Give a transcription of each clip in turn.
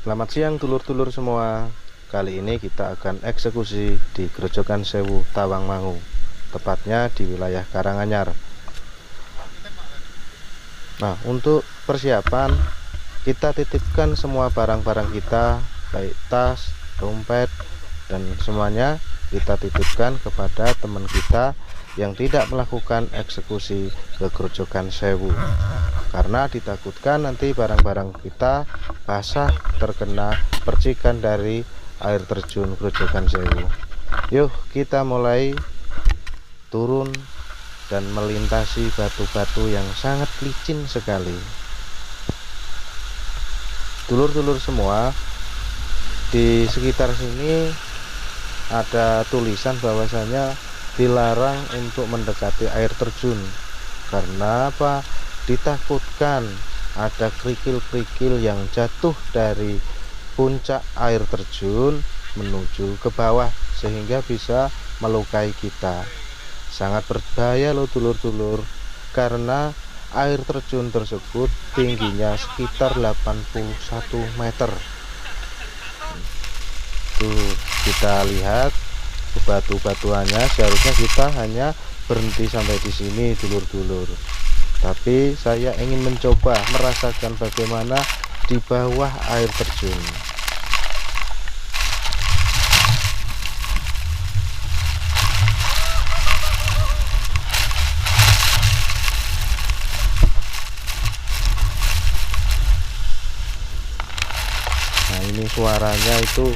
Selamat siang dulur-dulur semua. Kali ini kita akan eksekusi di Grojogan Sewu, Tawangmangu, tepatnya di wilayah Karanganyar. Nah, untuk persiapan kita titipkan semua barang-barang kita, baik tas, dompet, dan semuanya kita titipkan kepada teman kita yang tidak melakukan eksekusi ke Grojogan Sewu, karena ditakutkan nanti barang-barang kita basah terkena percikan dari air terjun Grojogan Sewu. Yuk kita mulai turun dan melintasi batu-batu yang sangat licin sekali. Dulur-dulur semua, di sekitar sini ada tulisan bahwasanya dilarang untuk mendekati air terjun. Karena apa? Ditakutkan ada kerikil-kerikil yang jatuh dari puncak air terjun menuju ke bawah sehingga bisa melukai kita. Sangat berbahaya loh dulur-dulur, karena air terjun tersebut tingginya sekitar 81 meter. Tuh, kita lihat batu-batuannya, seharusnya kita hanya berhenti sampai di sini dulur-dulur. Tapi saya ingin mencoba merasakan bagaimana di bawah air terjun. Nah, ini suaranya itu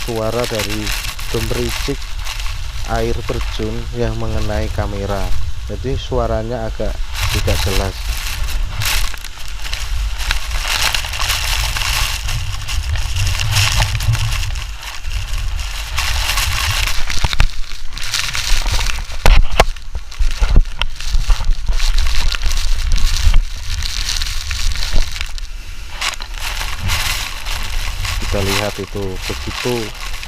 suara dari gemericik air terjun yang mengenai kamera. Jadi suaranya agak tidak jelas. Kita lihat itu begitu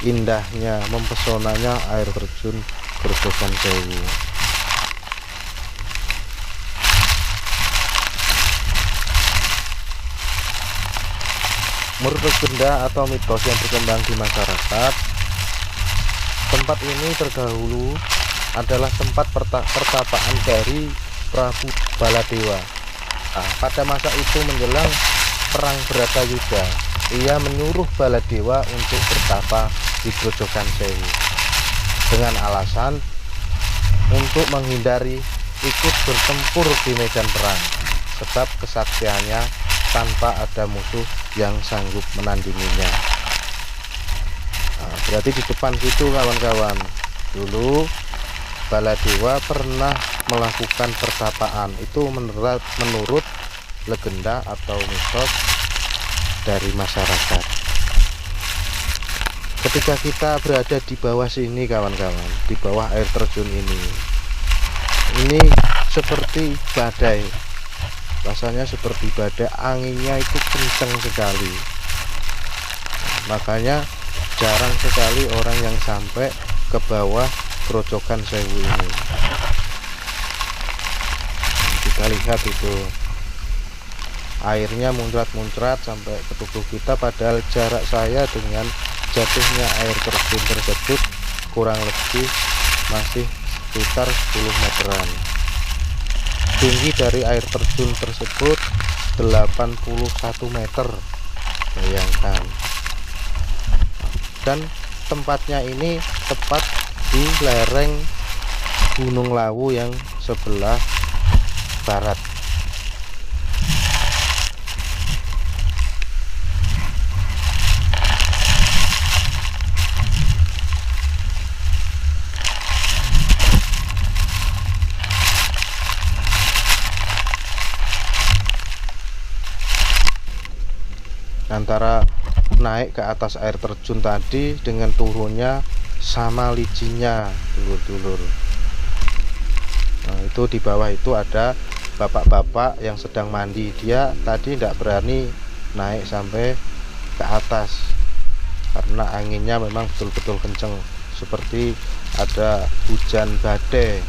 indahnya, mempesonanya air terjun Grojogan Sewu. Menurut legenda atau mitos yang berkembang di masyarakat, tempat ini terdahulu adalah tempat pertapaan dari Prabu Baladewa. Nah, pada masa itu menjelang perang Bratayuda, ia menyuruh Baladewa untuk bertapa di Grojogan Sewu dengan alasan untuk menghindari ikut bertempur di medan perang, sebab kesaktiannya tanpa ada musuh yang sanggup menandinginya. Nah, berarti di depan situ kawan-kawan, dulu Baladewa pernah melakukan pertapaan. Itu menurut legenda atau mitos dari masyarakat. Ketika kita berada di bawah sini kawan-kawan, di bawah air terjun ini seperti badai, rasanya seperti badai, anginnya itu kencang sekali. Makanya jarang sekali orang yang sampai ke bawah Grojogan Sewu ini. Kita lihat itu airnya muncrat-muncrat sampai ke tubuh kita, padahal jarak saya dengan jatuhnya air terjun tersebut kurang lebih masih sekitar 10 meteran. Tinggi dari air terjun tersebut 81 meter, bayangkan. Dan tempatnya ini tepat di lereng Gunung Lawu yang sebelah barat. Antara naik ke atas air terjun tadi dengan turunnya sama licinnya dulur-dulur. Nah, itu di bawah itu ada bapak-bapak yang sedang mandi. Dia tadi tidak berani naik sampai ke atas karena anginnya memang betul-betul kencang, seperti ada hujan badai.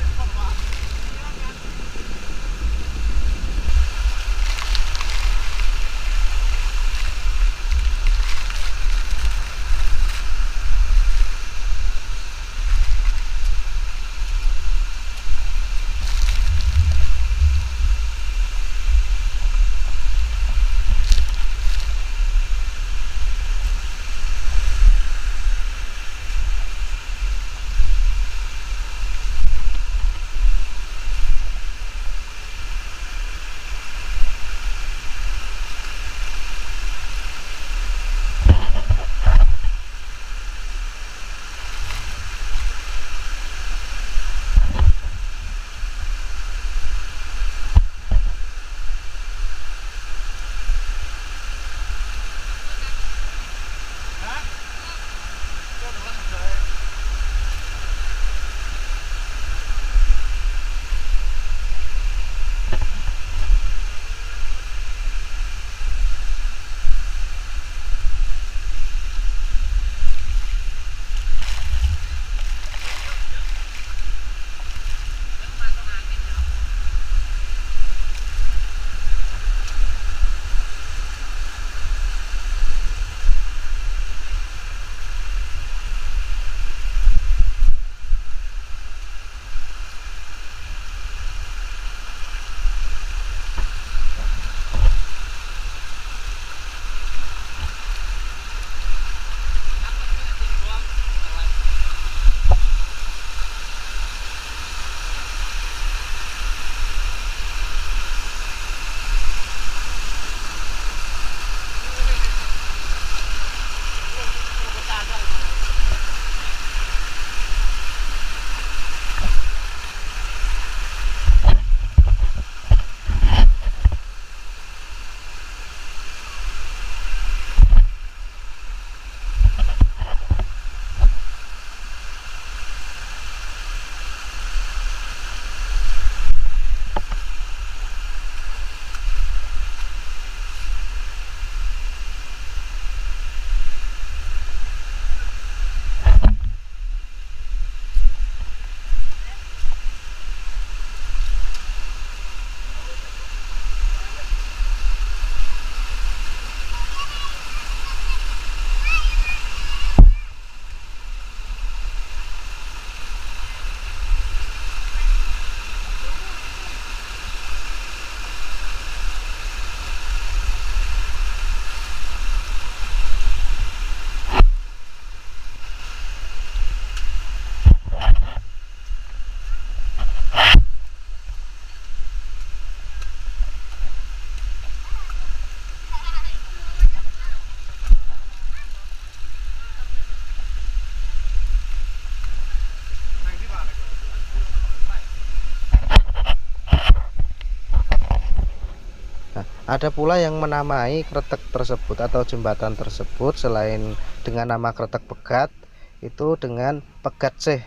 Ada pula yang menamai kretek tersebut atau jembatan tersebut selain dengan nama kretek pegat itu dengan pegat seh.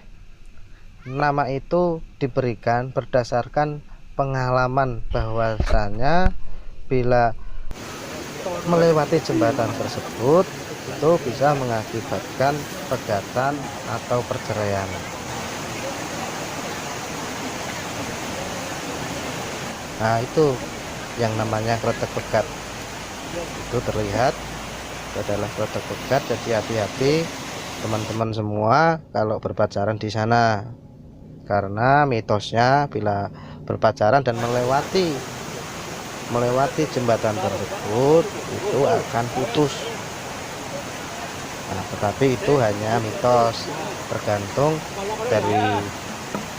Nama itu diberikan berdasarkan pengalaman bahwasanya bila melewati jembatan tersebut itu bisa mengakibatkan pegatan atau perceraian. Nah, itu yang namanya kretek pegat. Itu terlihat itu adalah kretek pegat, jadi hati-hati teman-teman semua kalau berpacaran di sana. Karena mitosnya bila berpacaran dan melewati jembatan tersebut itu akan putus. Nah, tetapi itu hanya mitos, tergantung dari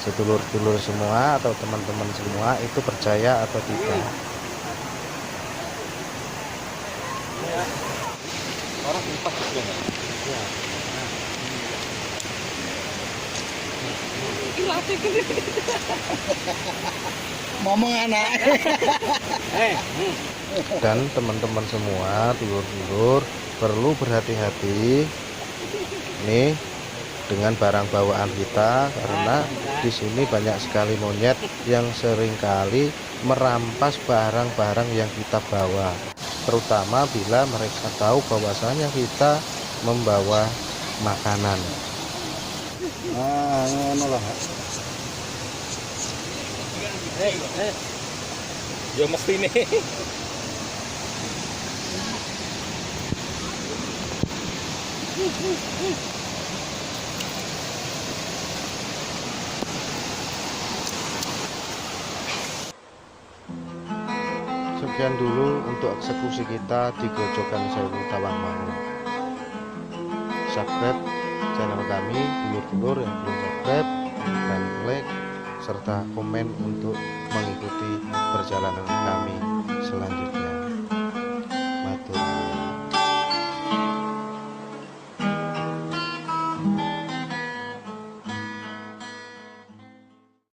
sedulur-sedulur semua atau teman-teman semua itu percaya atau tidak. Ngomong anak. Dan teman-teman semua, dulur-dulur perlu berhati-hati nih dengan barang bawaan kita, karena di sini banyak sekali monyet yang seringkali merampas barang-barang yang kita bawa, terutama bila mereka tahu bahwasanya kita membawa makanan. Ngono lah. Ya mesti nih. Sekian dulu untuk eksekusi kita di Grojogan Sewu Tawangmangu. Subscribe channel kami, dulur-dulur yang belum subscribe, dan like serta komen untuk mengikuti perjalanan kami selanjutnya.